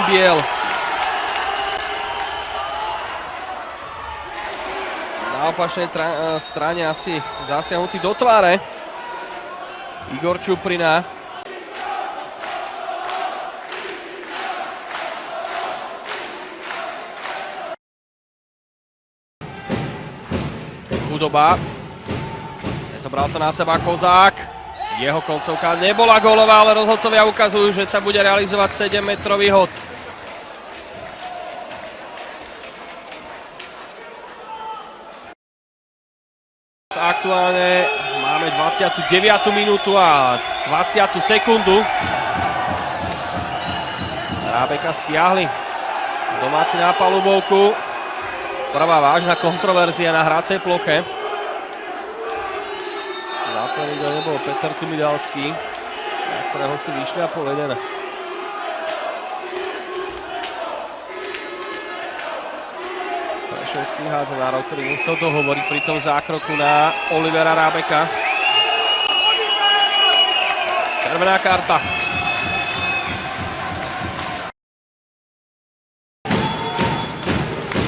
Biel. Na opačnej strane asi zasiahnutý do tváre. Igor Čuprina. Chudoba. Nezobral to na seba Kozák. Jeho koncovka nebola gólová, ale rozhodcovia ukazujú, že sa bude realizovať 7-metrový hod. Aktuálne máme 29. minútu a 20. sekundu. Rábeka stiahli. Domáci na palubovku. Prvá vážna kontroverzia na hracej ploche. Základný gól nebol Peter Tumidalský, na ktorého si vyšľapol jeden. Prešovský hádzanárov, ktorý musel dohovoriť pri tom zákroku na Olivera Rábeka. Červená karta.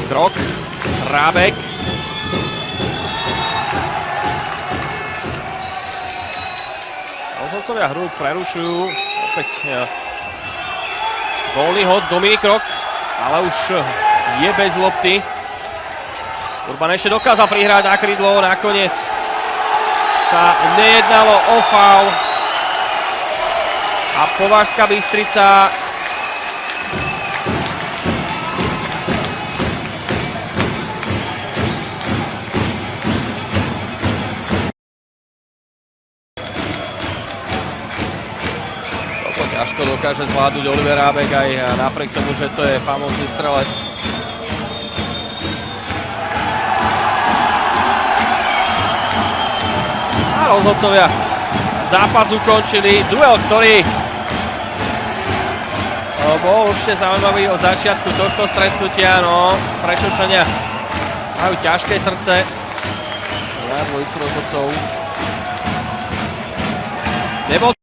Krok. Rábek. Rozhodcovia hru prerušujú. Opäť voľný hod, Dominik Krok, ale už je bez lopty. Urban ešte dokázal prihrať na krydlo, nakoniec sa nejednalo o faul. A Považská Bystrica ťažko dokáže zvládnuť Oliver Rábek aj napriek tomu, že to je famózny strelec. A rozhodcovia zápas ukončili. Duel, ktorý bol určite zaujímavý od začiatku tohto stretnutia. No, Prešovčania majú ťažké srdce na dvojicu rozhodcov. Nebol